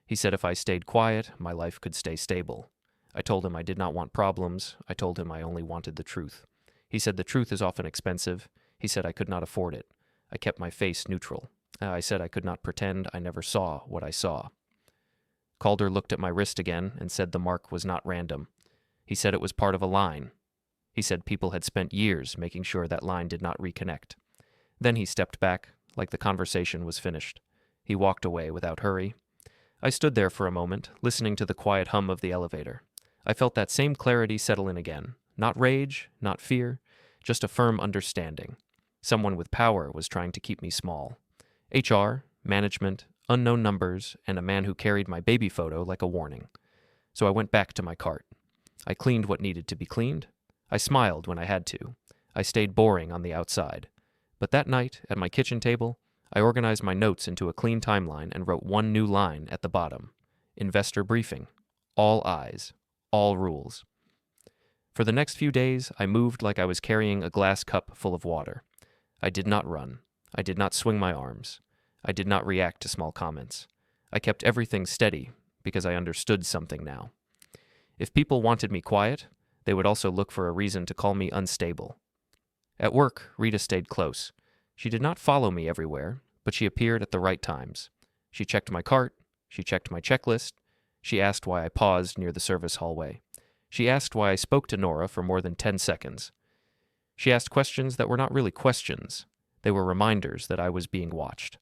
He said if I stayed quiet, my life could stay stable. I told him I did not want problems. I told him I only wanted the truth. He said the truth is often expensive. He said I could not afford it. I kept my face neutral. I said I could not pretend I never saw what I saw. Calder looked at my wrist again and said the mark was not random. He said it was part of a line. He said people had spent years making sure that line did not reconnect. Then he stepped back, like the conversation was finished. He walked away without hurry. I stood there for a moment, listening to the quiet hum of the elevator. I felt that same clarity settle in again. Not rage, not fear, just a firm understanding. Someone with power was trying to keep me small. HR, management, unknown numbers, and a man who carried my baby photo like a warning. So I went back to my cart. I cleaned what needed to be cleaned. I smiled when I had to. I stayed boring on the outside. But that night, at my kitchen table, I organized my notes into a clean timeline and wrote one new line at the bottom. Investor briefing. All eyes. All rules. For the next few days, I moved like I was carrying a glass cup full of water. I did not run. I did not swing my arms. I did not react to small comments. I kept everything steady because I understood something now. If people wanted me quiet, they would also look for a reason to call me unstable. At work, Rita stayed close. She did not follow me everywhere, but she appeared at the right times. She checked my cart. She checked my checklist. She asked why I paused near the service hallway. She asked why I spoke to Nora for more than 10 seconds. She asked questions that were not really questions. They were reminders that I was being watched.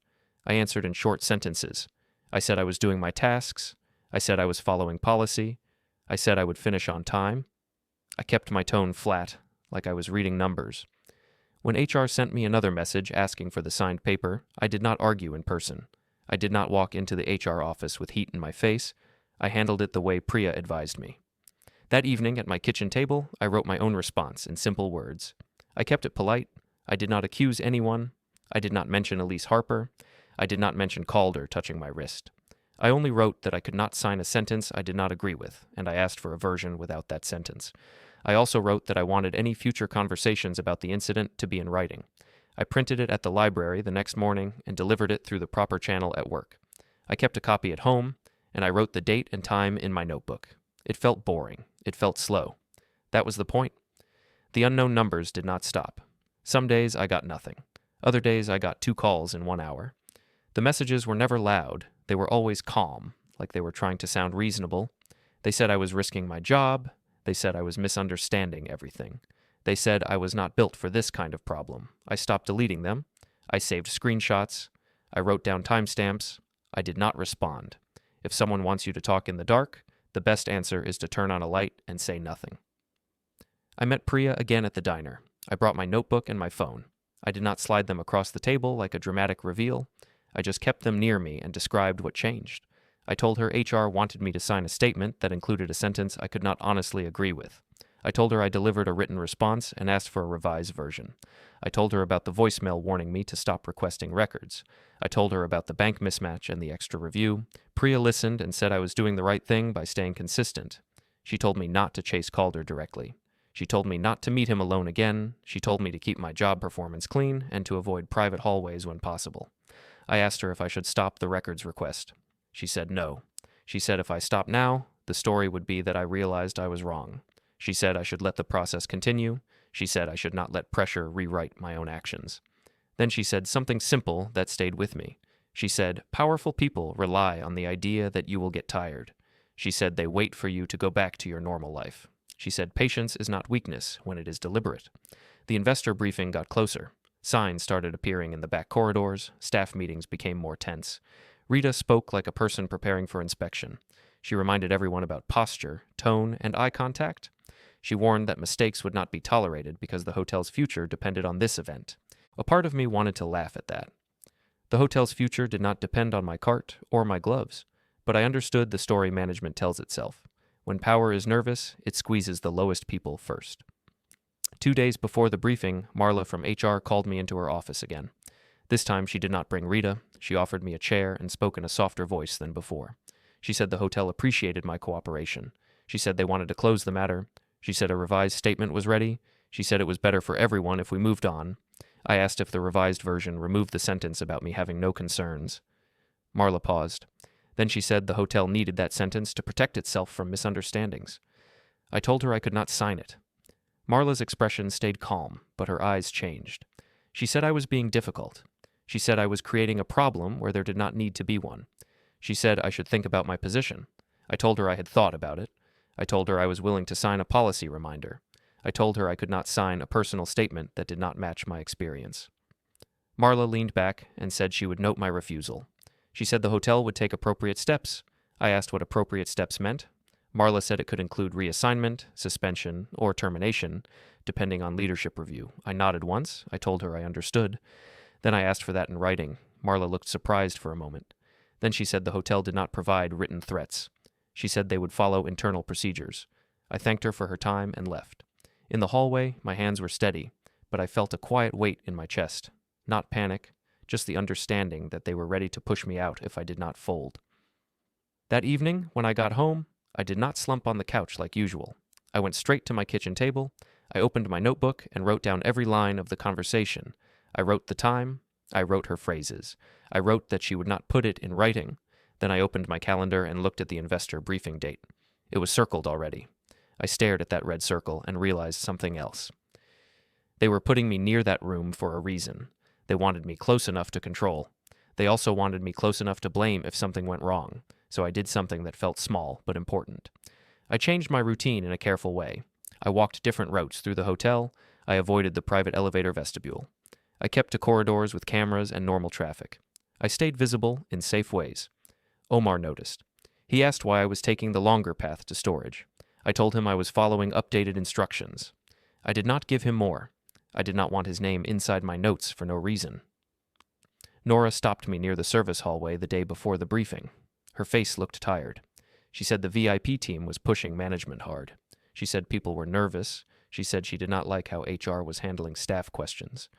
I answered in short sentences. I said I was doing my tasks. I said I was following policy. I said I would finish on time. I kept my tone flat, like I was reading numbers. When HR sent me another message asking for the signed paper, I did not argue in person. I did not walk into the HR office with heat in my face. I handled it the way Priya advised me. That evening at my kitchen table, I wrote my own response in simple words. I kept it polite. I did not accuse anyone. I did not mention Elise Harper. I did not mention Calder touching my wrist. I only wrote that I could not sign a sentence I did not agree with, and I asked for a version without that sentence. I also wrote that I wanted any future conversations about the incident to be in writing. I printed it at the library the next morning and delivered it through the proper channel at work. I kept a copy at home, and I wrote the date and time in my notebook. It felt boring. It felt slow. That was the point. The unknown numbers did not stop. Some days I got nothing. Other days I got 2 calls in 1 hour. The messages were never loud. They were always calm, like they were trying to sound reasonable. They said I was risking my job. They said I was misunderstanding everything. They said I was not built for this kind of problem. I stopped deleting them. I saved screenshots. I wrote down timestamps. I did not respond. If someone wants you to talk in the dark, the best answer is to turn on a light and say nothing. I met Priya again at the diner. I brought my notebook and my phone. I did not slide them across the table like a dramatic reveal. I just kept them near me and described what changed. I told her HR wanted me to sign a statement that included a sentence I could not honestly agree with. I told her I delivered a written response and asked for a revised version. I told her about the voicemail warning me to stop requesting records. I told her about the bank mismatch and the extra review. Priya listened and said I was doing the right thing by staying consistent. She told me not to chase Calder directly. She told me not to meet him alone again. She told me to keep my job performance clean and to avoid private hallways when possible. I asked her if I should stop the records request. She said no. She said if I stopped now, the story would be that I realized I was wrong. She said I should let the process continue. She said I should not let pressure rewrite my own actions. Then she said something simple that stayed with me. She said, powerful people rely on the idea that you will get tired. She said they wait for you to go back to your normal life. She said patience is not weakness when it is deliberate. The investor briefing got closer. Signs started appearing in the back corridors. Staff meetings became more tense. Rita spoke like a person preparing for inspection. She reminded everyone about posture, tone, and eye contact. She warned that mistakes would not be tolerated because the hotel's future depended on this event. A part of me wanted to laugh at that. The hotel's future did not depend on my cart or my gloves, but I understood the story management tells itself. When power is nervous, it squeezes the lowest people first. 2 days before the briefing, Marla from HR called me into her office again. This time she did not bring Rita. She offered me a chair and spoke in a softer voice than before. She said the hotel appreciated my cooperation. She said they wanted to close the matter. She said a revised statement was ready. She said it was better for everyone if we moved on. I asked if the revised version removed the sentence about me having no concerns. Marla paused. Then she said the hotel needed that sentence to protect itself from misunderstandings. I told her I could not sign it. Marla's expression stayed calm, but her eyes changed. She said I was being difficult. She said I was creating a problem where there did not need to be one. She said I should think about my position. I told her I had thought about it. I told her I was willing to sign a policy reminder. I told her I could not sign a personal statement that did not match my experience. Marla leaned back and said she would note my refusal. She said the hotel would take appropriate steps. I asked what appropriate steps meant. Marla said it could include reassignment, suspension, or termination, depending on leadership review. I nodded once. I told her I understood. Then I asked for that in writing. Marla looked surprised for a moment. Then she said the hotel did not provide written threats. She said they would follow internal procedures. I thanked her for her time and left. In the hallway, my hands were steady, but I felt a quiet weight in my chest. Not panic, just the understanding that they were ready to push me out if I did not fold. That evening, when I got home, I did not slump on the couch like usual. I went straight to my kitchen table. I opened my notebook and wrote down every line of the conversation. I wrote the time. I wrote her phrases. I wrote that she would not put it in writing. Then I opened my calendar and looked at the investor briefing date. It was circled already. I stared at that red circle and realized something else. They were putting me near that room for a reason. They wanted me close enough to control. They also wanted me close enough to blame if something went wrong, so I did something that felt small but important. I changed my routine in a careful way. I walked different routes through the hotel. I avoided the private elevator vestibule. I kept to corridors with cameras and normal traffic. I stayed visible in safe ways. Omar noticed. He asked why I was taking the longer path to storage. I told him I was following updated instructions. I did not give him more. I did not want his name inside my notes for no reason. Nora stopped me near the service hallway the day before the briefing. Her face looked tired. She said the VIP team was pushing management hard. She said people were nervous. She said she did not like how HR was handling staff questions.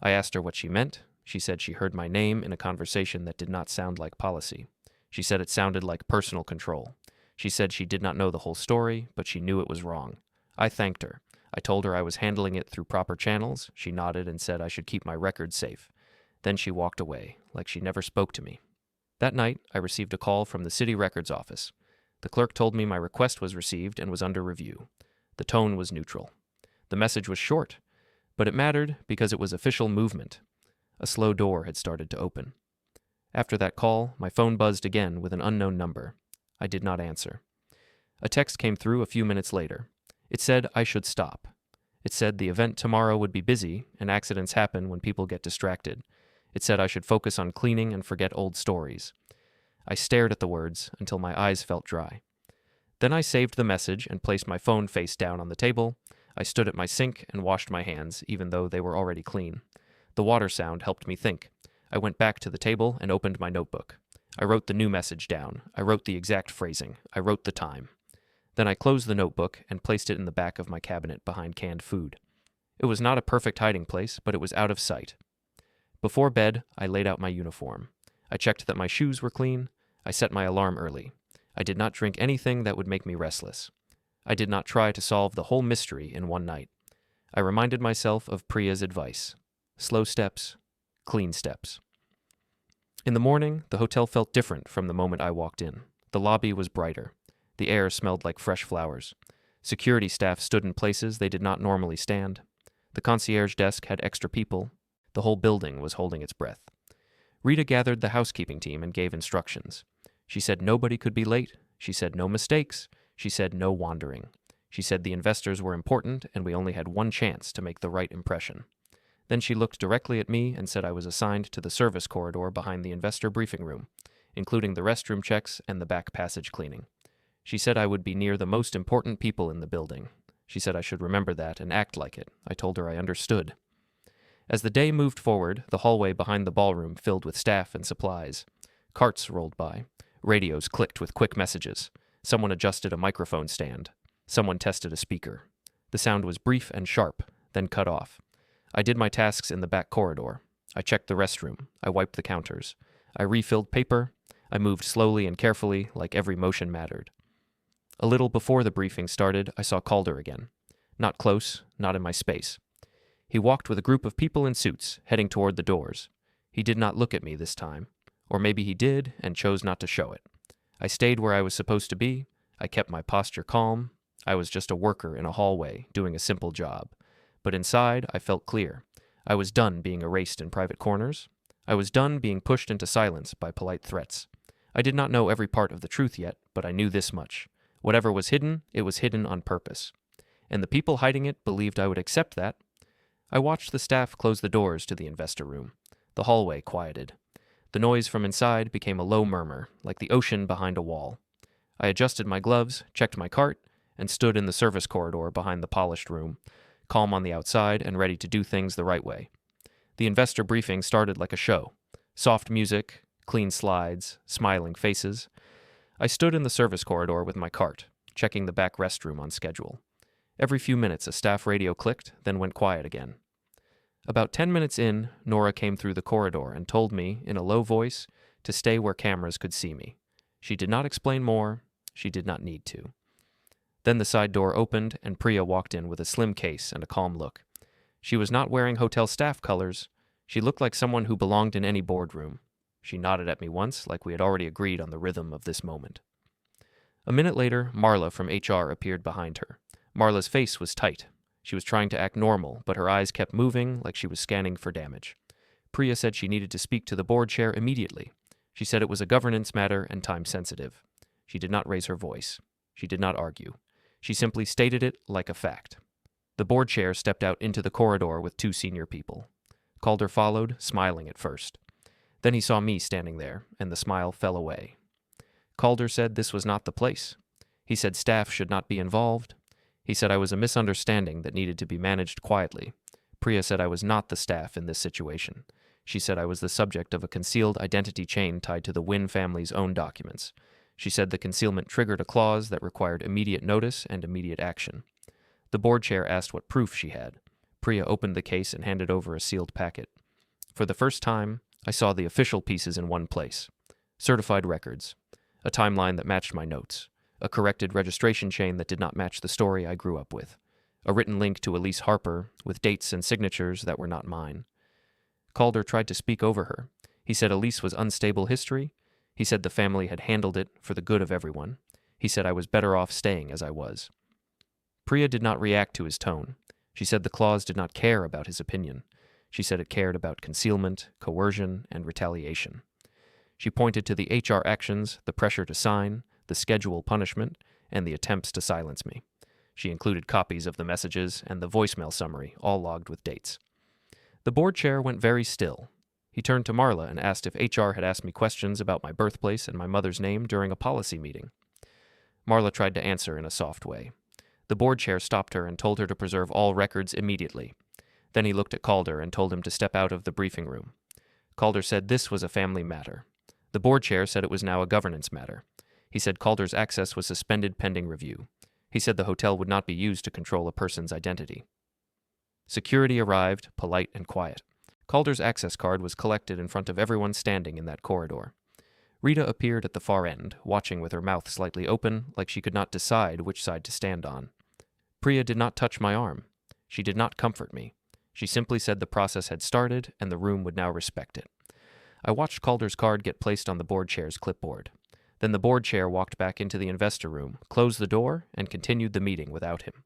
I asked her what she meant. She said she heard my name in a conversation that did not sound like policy. She said it sounded like personal control. She said she did not know the whole story, but she knew it was wrong. I thanked her. I told her I was handling it through proper channels. She nodded and said I should keep my records safe. Then she walked away, like she never spoke to me. That night, I received a call from the city records office. The clerk told me my request was received and was under review. The tone was neutral. The message was short, but it mattered because it was official movement. A slow door had started to open. After that call, my phone buzzed again with an unknown number. I did not answer. A text came through a few minutes later. It said I should stop. It said the event tomorrow would be busy, and accidents happen when people get distracted. It said I should focus on cleaning and forget old stories. I stared at the words until my eyes felt dry. Then I saved the message and placed my phone face down on the table. I stood at my sink and washed my hands, even though they were already clean. The water sound helped me think. I went back to the table and opened my notebook. I wrote the new message down. I wrote the exact phrasing. I wrote the time. Then I closed the notebook and placed it in the back of my cabinet behind canned food. It was not a perfect hiding place, but it was out of sight. Before bed, I laid out my uniform. I checked that my shoes were clean. I set my alarm early. I did not drink anything that would make me restless. I did not try to solve the whole mystery in one night. I reminded myself of Priya's advice. Slow steps, clean steps. In the morning, the hotel felt different from the moment I walked in. The lobby was brighter. The air smelled like fresh flowers. Security staff stood in places they did not normally stand. The concierge desk had extra people. The whole building was holding its breath. Rita gathered the housekeeping team and gave instructions. She said nobody could be late. She said no mistakes. She said no wandering. She said the investors were important and we only had one chance to make the right impression. Then she looked directly at me and said I was assigned to the service corridor behind the investor briefing room, including the restroom checks and the back passage cleaning. She said I would be near the most important people in the building. She said I should remember that and act like it. I told her I understood. As the day moved forward, the hallway behind the ballroom filled with staff and supplies. Carts rolled by. Radios clicked with quick messages. Someone adjusted a microphone stand. Someone tested a speaker. The sound was brief and sharp, then cut off. I did my tasks in the back corridor. I checked the restroom. I wiped the counters. I refilled paper. I moved slowly and carefully, like every motion mattered. A little before the briefing started, I saw Calder again. Not close, not in my space. He walked with a group of people in suits, heading toward the doors. He did not look at me this time. Or maybe he did, and chose not to show it. I stayed where I was supposed to be. I kept my posture calm. I was just a worker in a hallway, doing a simple job. But inside, I felt clear. I was done being erased in private corners. I was done being pushed into silence by polite threats. I did not know every part of the truth yet, but I knew this much. Whatever was hidden, it was hidden on purpose. And the people hiding it believed I would accept that. I watched the staff close the doors to the investor room. The hallway quieted. The noise from inside became a low murmur, like the ocean behind a wall. I adjusted my gloves, checked my cart, and stood in the service corridor behind the polished room, calm on the outside and ready to do things the right way. The investor briefing started like a show. Soft music, clean slides, smiling faces. I stood in the service corridor with my cart, checking the back restroom on schedule. Every few minutes a staff radio clicked, then went quiet again. About 10 minutes in, Nora came through the corridor and told me, in a low voice, to stay where cameras could see me. She did not explain more. She did not need to. Then the side door opened, and Priya walked in with a slim case and a calm look. She was not wearing hotel staff colors. She looked like someone who belonged in any boardroom. She nodded at me once, like we had already agreed on the rhythm of this moment. A minute later, Marla from HR appeared behind her. Marla's face was tight. She was trying to act normal, but her eyes kept moving like she was scanning for damage. Priya said she needed to speak to the board chair immediately. She said it was a governance matter and time-sensitive. She did not raise her voice. She did not argue. She simply stated it like a fact. The board chair stepped out into the corridor with two senior people. Calder followed, smiling at first. Then he saw me standing there, and the smile fell away. Calder said this was not the place. He said staff should not be involved. He said I was a misunderstanding that needed to be managed quietly. Priya said I was not the staff in this situation. She said I was the subject of a concealed identity chain tied to the Wynn family's own documents. She said the concealment triggered a clause that required immediate notice and immediate action. The board chair asked what proof she had. Priya opened the case and handed over a sealed packet. For the first time, I saw the official pieces in one place. Certified records. A timeline that matched my notes. A corrected registration chain that did not match the story I grew up with. A written link to Elise Harper with dates and signatures that were not mine. Calder tried to speak over her. He said Elise was unstable history. He said the family had handled it for the good of everyone. He said I was better off staying as I was. Priya did not react to his tone. She said the clause did not care about his opinion. She said it cared about concealment, coercion, and retaliation. She pointed to the HR actions, the pressure to sign, the schedule punishment, and the attempts to silence me. She included copies of the messages and the voicemail summary, all logged with dates. The board chair went very still. He turned to Marla and asked if HR had asked me questions about my birthplace and my mother's name during a policy meeting. Marla tried to answer in a soft way. The board chair stopped her and told her to preserve all records immediately. Then he looked at Calder and told him to step out of the briefing room. Calder said this was a family matter. The board chair said it was now a governance matter. He said Calder's access was suspended pending review. He said the hotel would not be used to control a person's identity. Security arrived, polite and quiet. Calder's access card was collected in front of everyone standing in that corridor. Rita appeared at the far end, watching with her mouth slightly open, like she could not decide which side to stand on. Priya did not touch my arm. She did not comfort me. She simply said the process had started and the room would now respect it. I watched Calder's card get placed on the board chair's clipboard. Then the board chair walked back into the investor room, closed the door, and continued the meeting without him.